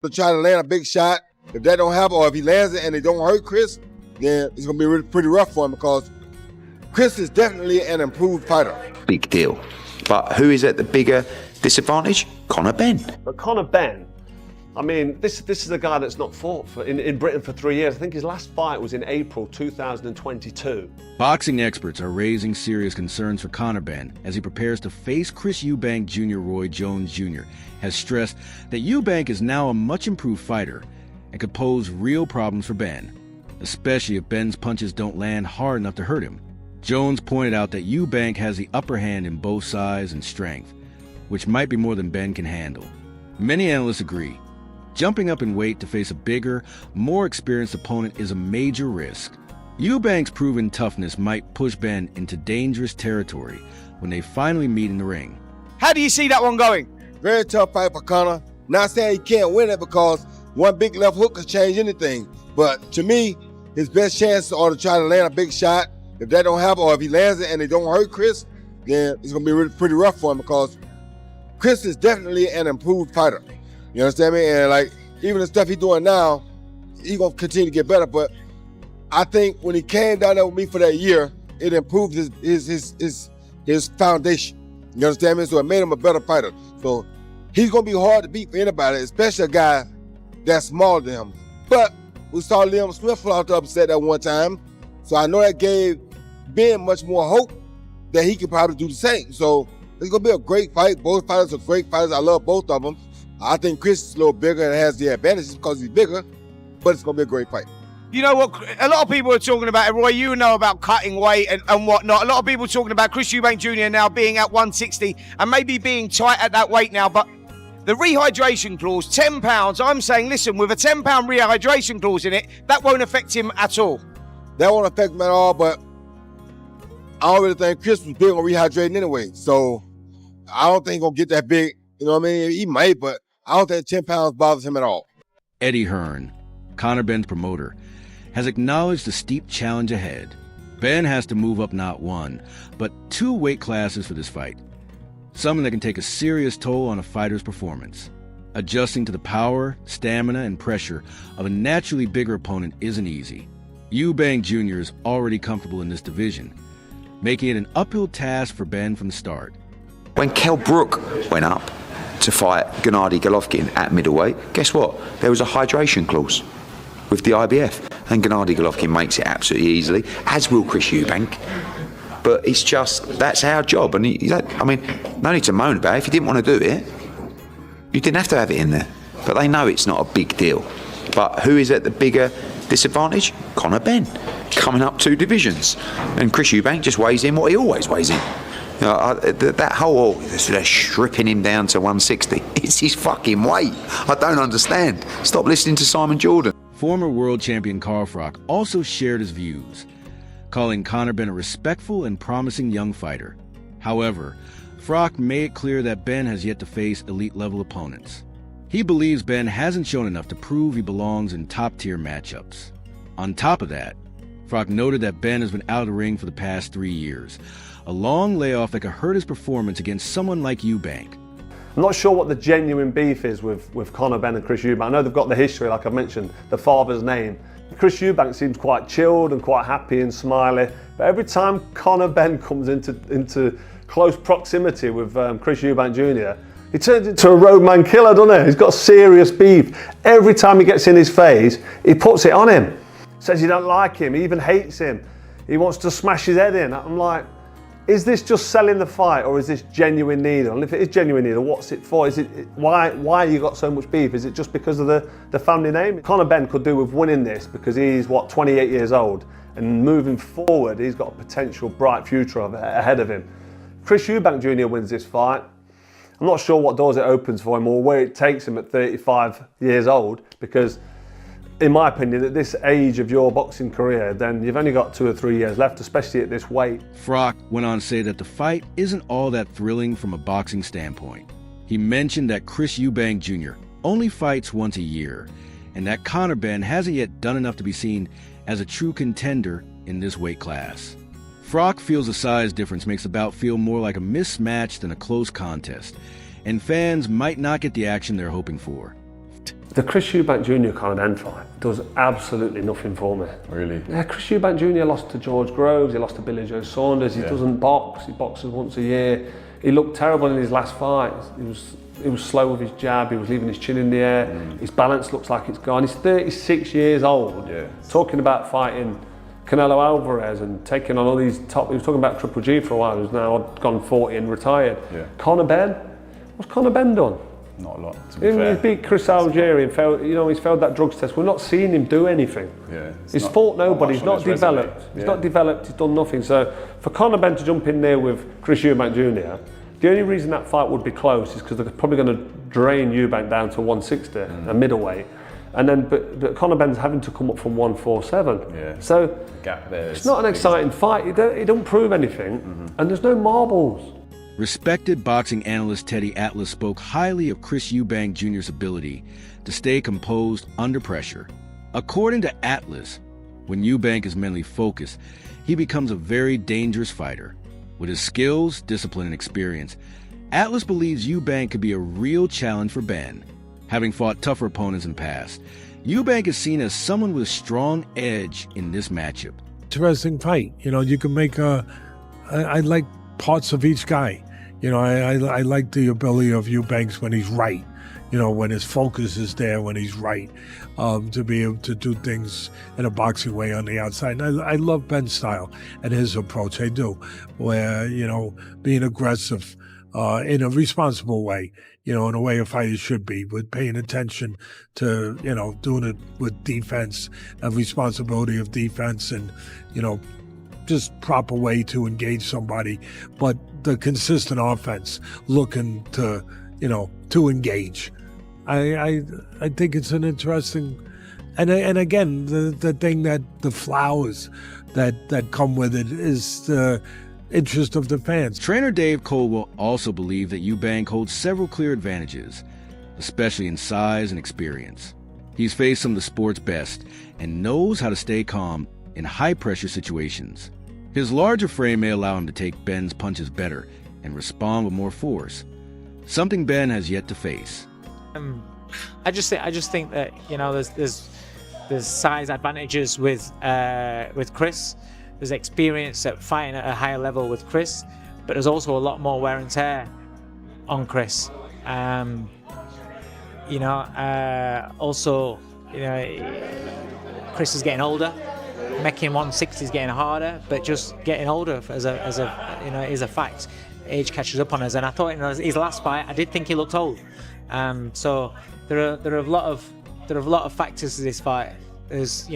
to try to land a big shot. If that don't happen, or if he lands it and it don't hurt Chris, then it's going to be really pretty rough for him because Chris is definitely an improved fighter. Big deal. But who is at the bigger disadvantage? Conor Benn. But Conor Benn, I mean, this is a guy that's not fought in Britain for 3 years. I think his last fight was in April 2022. Boxing experts are raising serious concerns for Conor Benn as he prepares to face Chris Eubank Jr. Roy Jones Jr. has stressed that Eubank is now a much improved fighter and could pose real problems for Benn, especially if Benn's punches don't land hard enough to hurt him. Jones pointed out that Eubank has the upper hand in both size and strength, which might be more than Benn can handle. Many analysts agree. Jumping up in weight to face a bigger, more experienced opponent is a major risk. Eubank's proven toughness might push Benn into dangerous territory when they finally meet in the ring. How do you see that one going? Very tough fight for Conor. Not saying he can't win it because one big left hook could change anything. But to me, his best chance are to try to land a big shot. If that don't happen, or if he lands it and it don't hurt Chris, then it's going to be really pretty rough for him because Chris is definitely an improved fighter. You understand me? And like, even the stuff he's doing now, he's going to continue to get better. But I think when he came down there with me for that year, it improved his foundation. You understand me? So it made him a better fighter. So he's going to be hard to beat for anybody, especially a guy that's smaller than him. But we saw Liam Smith fall out to upset that one time. So I know that gave Ben much more hope that he could probably do the same. So it's going to be a great fight. Both fighters are great fighters. I love both of them. I think Chris is a little bigger and has the advantages because he's bigger, but it's going to be a great fight. You know what? A lot of people are talking about it, Roy. You know about cutting weight and whatnot. A lot of people are talking about Chris Eubank Jr. now being at 160 and maybe being tight at that weight now. But the rehydration clause, £10, I'm saying, listen, with a £10 rehydration clause in it, that won't affect him at all. That won't affect him at all, but I don't really think Chris was big on rehydrating anyway. So I don't think he's going to get that big. You know what I mean? He might, but I don't think 10 pounds bothers him at all. Eddie Hearn, Conor Benn's promoter, has acknowledged the steep challenge ahead. Benn has to move up not one, but 2 weight classes for this fight, something that can take a serious toll on a fighter's performance. Adjusting to the power, stamina, and pressure of a naturally bigger opponent isn't easy. Eubank Jr. is already comfortable in this division, making it an uphill task for Benn from the start. When Kell Brook went up to fight Gennady Golovkin at middleweight, guess what? There was a hydration clause with the IBF, and Gennady Golovkin makes it absolutely easily, as will Chris Eubank. But it's just, that's our job, and I mean, no need to moan about it. If you didn't want to do it, you didn't have to have it in there. But they know it's not a big deal. But who is at the bigger disadvantage? Conor Benn, coming up 2 divisions. And Chris Eubank just weighs in what he always weighs in. You know, that whole, they're stripping him down to 160. It's his fucking weight. I don't understand. Stop listening to Simon Jordan. Former world champion Carl Froch also shared his views, calling Conor Benn a respectful and promising young fighter. However, Froch made it clear that Benn has yet to face elite-level opponents. He believes Benn hasn't shown enough to prove he belongs in top-tier matchups. On top of that, Froch noted that Benn has been out of the ring for the past 3 years, a long layoff that could hurt his performance against someone like Eubank. I'm not sure what the genuine beef is with Conor Benn and Chris Eubank. I know they've got the history, like I mentioned, the father's name. Chris Eubank seems quite chilled and quite happy and smiley, but every time Conor Benn comes into close proximity with Chris Eubank Jr., he turns into a roadman killer, doesn't he? He's got serious beef. Every time he gets in his face, he puts it on him. Says he don't like him, he even hates him. He wants to smash his head in. I'm like, is this just selling the fight, or is this genuine need? And if it is genuine need, what's it for? Is it why you got so much beef? Is it just because of the family name? Conor Benn could do with winning this because he's 28 years old, and moving forward, he's got a potential bright future ahead of him. Chris Eubank Jr. wins this fight. I'm not sure what doors it opens for him or where it takes him at 35 years old, because in my opinion, at this age of your boxing career, then you've only got 2 or 3 years left, especially at this weight. Froch went on to say that the fight isn't all that thrilling from a boxing standpoint. He mentioned that Chris Eubank Jr. only fights once a year, and that Conor Benn hasn't yet done enough to be seen as a true contender in this weight class. Froch feels the size difference makes the bout feel more like a mismatch than a close contest, and fans might not get the action they're hoping for. The Chris Eubank Jr. Conor Benn fight does absolutely nothing for me. Really? Yeah, Chris Eubank Jr. lost to George Groves, he lost to Billy Joe Saunders, he doesn't box, he boxes once a year. He looked terrible in his last fight. He was slow with his jab, he was leaving his chin in the air, his balance looks like it's gone. He's 36 years old, talking about fighting Canelo Alvarez and taking on all these top, he was talking about Triple G for a while, who's now gone 40 and retired. Yeah. Conor Benn, what's Conor Benn done? Not a lot, to be fair. He beat Chris Algieri and failed, he's failed that drugs test. We're not seeing him do anything. Yeah, he's fought nobody, he's not developed. He's not developed, he's done nothing. So for Conor Benn to jump in there with Chris Eubank Jr., the only reason that fight would be close is because they're probably going to drain Eubank down to 160, a middleweight. And then, but Conor Benn's having to come up from 147. Yeah. So the gap there it's not an exciting fight. It don't prove anything, and there's no marbles. Respected boxing analyst Teddy Atlas spoke highly of Chris Eubank Jr.'s ability to stay composed under pressure. According to Atlas, when Eubank is mentally focused, he becomes a very dangerous fighter. With his skills, discipline, and experience, Atlas believes Eubank could be a real challenge for Benn. Having fought tougher opponents in the past, Eubank is seen as someone with a strong edge in this matchup. Interesting fight. You can make I like parts of each guy. I like the ability of Eubanks when he's right. When his focus is there, when he's right, to be able to do things in a boxing way on the outside. And I love Benn's style and his approach. I do, where, being aggressive in a responsible way, in a way a fighter should be, with paying attention to, doing it with defense, a responsibility of defense and, just proper way to engage somebody, but the consistent offense looking to, to engage. I think it's an interesting, and again, the thing that the flowers that come with it is the interest of the fans. Trainer Dave Coldwell also believed that Eubank holds several clear advantages, especially in size and experience. He's faced some of the sport's best and knows how to stay calm in high-pressure situations. His larger frame may allow him to take Benn's punches better and respond with more force, something Benn has yet to face. I just think that there's size advantages with Chris. There's experience at fighting at a higher level with Chris, but there's also a lot more wear and tear on Chris. Chris is getting older. Making 160 is getting harder, but just getting older is a fact. Age catches up on us, and I thought his last fight, I did think he looked old. So there are a lot of factors to this fight. There's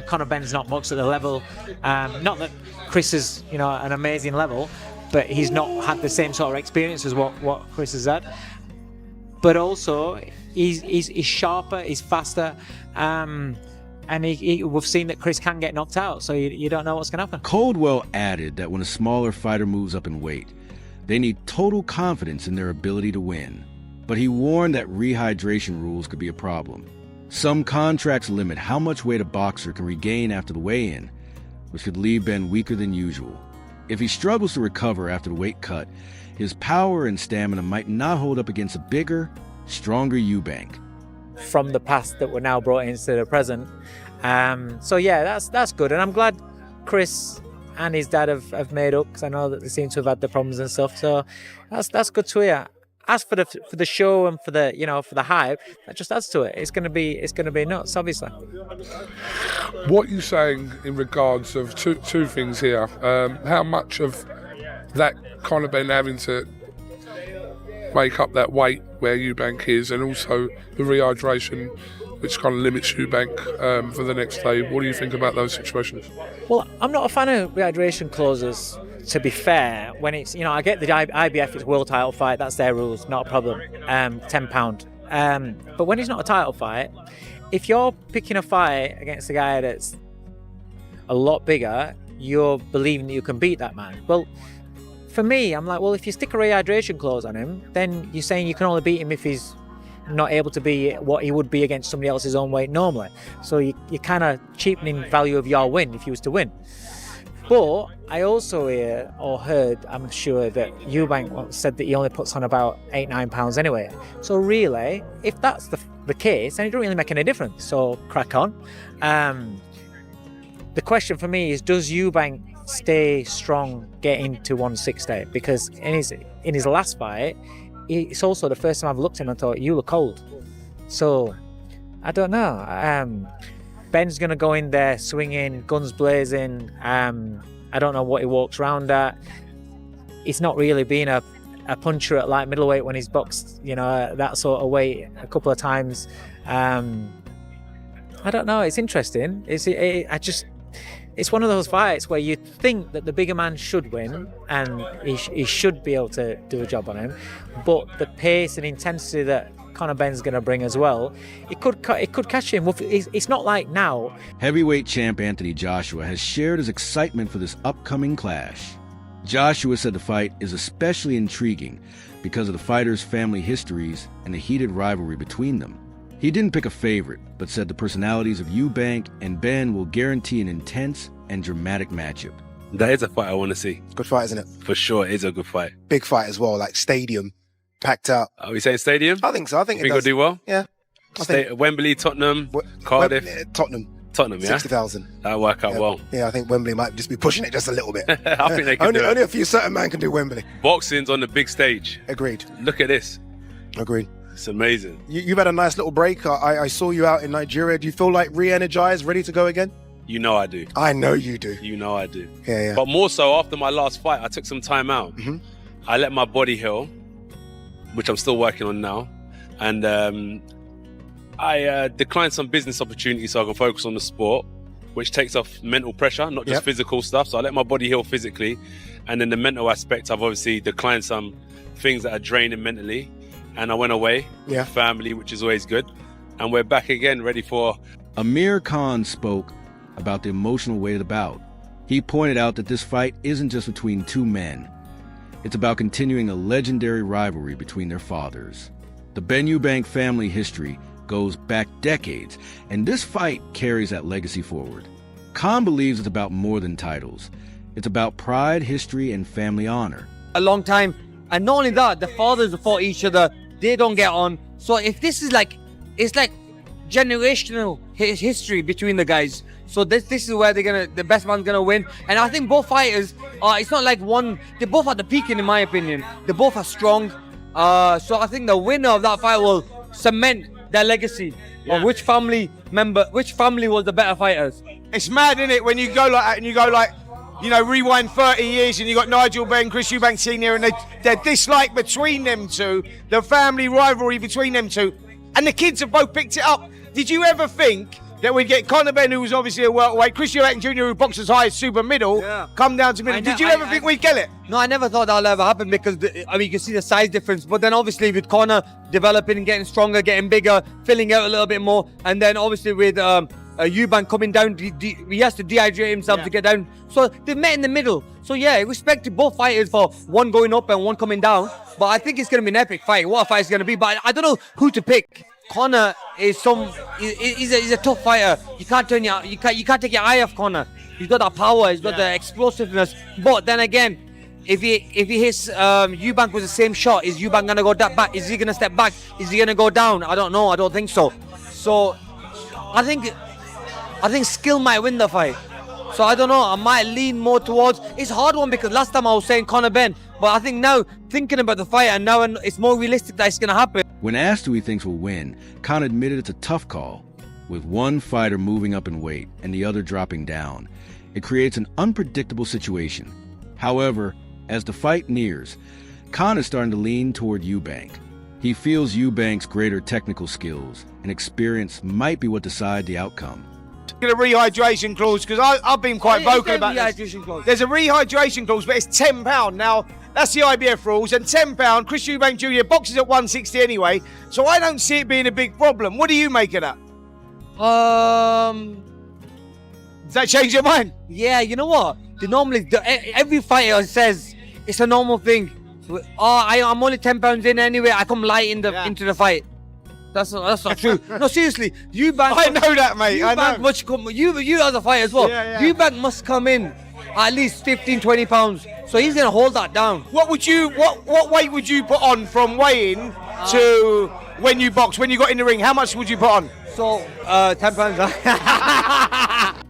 Conor Benn's not much at the level. Not that Chris is an amazing level, but he's not had the same sort of experience as what Chris has had. But also he's sharper, he's faster. And we've seen that Chris can get knocked out, so you don't know what's going to happen. Coldwell added that when a smaller fighter moves up in weight, they need total confidence in their ability to win. But he warned that rehydration rules could be a problem. Some contracts limit how much weight a boxer can regain after the weigh-in, which could leave Benn weaker than usual. If he struggles to recover after the weight cut, his power and stamina might not hold up against a bigger, stronger Eubank. From the past that were now brought into the present. So yeah, that's good, and I'm glad Chris and his dad have made up, because I know that they seem to have had the problems and stuff. So that's good to hear. As for the show and for the hype, that just adds to it. It's gonna be nuts, obviously. What are you saying in regards of two things here? How much of that Conor Benn having to make up that weight where Eubank is, and also the rehydration, which kind of limits Eubank for the next day. What do you think about those situations? Well, I'm not a fan of rehydration clauses, to be fair. When it's, I get the IBF, it's world title fight, that's their rules, not a problem, £10. But when it's not a title fight, if you're picking a fight against a guy that's a lot bigger, you're believing that you can beat that man. Well, for me, I'm like, well, if you stick a rehydration clause on him, then you're saying you can only beat him if he's not able to be what he would be against somebody else's own weight normally. So you're kind of cheapening value of your win if he was to win. But I also heard, I'm sure, that Eubank said that he only puts on about 8-9 pounds anyway. So really, if that's the case, then it don't really make any difference. So crack on. The question for me is, does Eubank stay strong getting to 160? Because in his last fight, it's also the first time I've looked at him and thought, you look cold. So I don't know. Ben's going to go in there swinging, guns blazing. I don't know what he walks around at. He's not really been a puncher at light middleweight when he's boxed, that sort of weight a couple of times. I don't know. It's interesting. It's one of those fights where you think that the bigger man should win and he should be able to do a job on him, but the pace and intensity that Conor Benn's going to bring as well, it could catch him. It's not like now. Heavyweight champ Anthony Joshua has shared his excitement for this upcoming clash. Joshua said the fight is especially intriguing because of the fighters' family histories and the heated rivalry between them. He didn't pick a favorite, but said the personalities of Eubank and Benn will guarantee an intense and dramatic matchup. That is a fight I want to see. Good fight, isn't it? For sure, it is a good fight. Big fight as well, like stadium, packed out. Are we saying stadium? I think so. I think it does. Think it'll do well? Yeah. Wembley, Tottenham, Cardiff. Tottenham, yeah? 60,000. That'll work out well. Yeah, I think Wembley might just be pushing it just a little bit. I think they can do it. Only a few certain men can do Wembley. Boxing's on the big stage. Agreed. Look at this. Agreed. It's amazing. You've had a nice little break. I saw you out in Nigeria. Do you feel like re-energized, ready to go again? You know I do. I know you do. You know I do. Yeah. But more so after my last fight, I took some time out. Mm-hmm. I let my body heal, which I'm still working on now. And I declined some business opportunities so I can focus on the sport, which takes off mental pressure, not just physical stuff. So I let my body heal physically. And then the mental aspect, I've obviously declined some things that are draining mentally. And I went away with family, which is always good. And we're back again, ready for... Amir Khan spoke about the emotional weight of the bout. He pointed out that this fight isn't just between two men. It's about continuing a legendary rivalry between their fathers. The Benn Eubank family history goes back decades, and this fight carries that legacy forward. Khan believes it's about more than titles. It's about pride, history, and family honor. A long time. And not only that, the fathers fought each other. They don't get on. So if this is it's like generational history between the guys. So this is where the best man's gonna win. And I think both fighters it's not like one. They both at the peak, in my opinion. They both are strong. So I think the winner of that fight will cement their legacy of which family was the better fighters. It's mad, isn't it, when you go like that and you go like, rewind 30 years and you got Nigel Benn, Chris Eubank Sr. and their dislike between them two, the family rivalry between them two, and the kids have both picked it up. Did you ever think that we'd get Conor Benn, who was obviously a welterweight, Chris Eubank Jr., who boxes high as super middle, come down to middle? Did you ever think we'd get it? No, I never thought that would ever happen because, you can see the size difference. But then obviously with Conor developing and getting stronger, getting bigger, filling out a little bit more, and then obviously with Eubank coming down, he has to dehydrate himself to get down. So they met in the middle. So yeah, I respect both fighters for one going up and one coming down. But I think it's going to be an epic fight. What a fight it's going to be. But I don't know who to pick. Conor is he's a tough fighter. You can't take your eye off Conor. He's got that power. He's got the explosiveness. But then again, if he hits Eubank with the same shot, is Eubank gonna go back? Is he gonna step back? Is he gonna go down? I don't know. I don't think so. So I think skill might win the fight. So I don't know. I might lean more towards. It's a hard one because last time I was saying Conor Benn, but I think now thinking about the fight and now it's more realistic that it's gonna happen. When asked who he thinks will win, Khan admitted it's a tough call, with one fighter moving up in weight and the other dropping down. It creates an unpredictable situation. However, as the fight nears, Khan is starting to lean toward Eubank. He feels Eubank's greater technical skills and experience might be what decide the outcome. A rehydration clause, because I've been quite vocal about this. There's a rehydration clause, but it's £10 now. That's the IBF rules, and £10. Chris Eubank Jr. boxes at 160 anyway, so I don't see it being a big problem. What do you make of that? Does that change your mind? Yeah, you know what? Every fighter says it's a normal thing. I'm only £10 in anyway. I come light into the fight. That's not true. No, seriously, Eubank. I know that, mate. Eubank you as a fighter as well. Eubank must come in at least 15, 20 pounds. So he's going to hold that down. What weight would you put on from weigh-in to when you box, when you got in the ring? How much would you put on? So 10 pounds.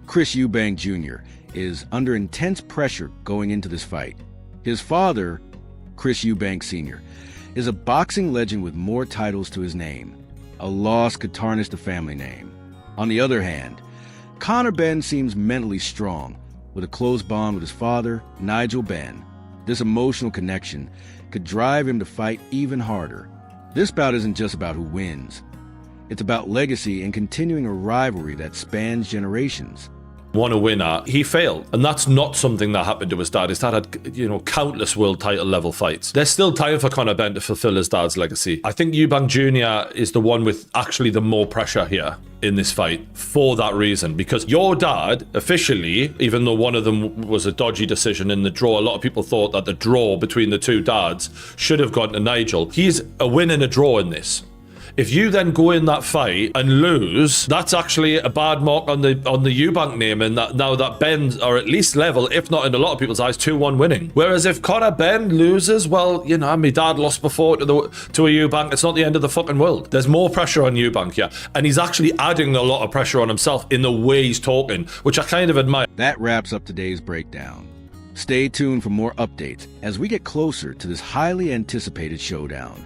Chris Eubank Jr. is under intense pressure going into this fight. His father, Chris Eubank Sr., is a boxing legend with more titles to his name. A loss could tarnish the family name. On the other hand, Conor Benn seems mentally strong, with a close bond with his father, Nigel Benn. This emotional connection could drive him to fight even harder. This bout isn't just about who wins. It's about legacy and continuing a rivalry that spans generations. Won a winner, he failed. And that's not something that happened to his dad. His dad had, countless world title level fights. There's still time for Conor Benn to fulfill his dad's legacy. I think Eubank Jr. is the one with actually the more pressure here in this fight for that reason. Because your dad, officially, even though one of them was a dodgy decision in the draw, a lot of people thought that the draw between the two dads should have gone to Nigel. He's a win and a draw in this. If you then go in that fight and lose, that's actually a bad mark on the Eubank name, and that now that Benn are at least level, if not in a lot of people's eyes, 2-1 winning. Whereas if Conor Benn loses, well, my dad lost before to a Eubank. It's not the end of the fucking world. There's more pressure on Eubank, yeah, and he's actually adding a lot of pressure on himself in the way he's talking, which I kind of admire. That wraps up today's breakdown. Stay tuned for more updates as we get closer to this highly anticipated showdown.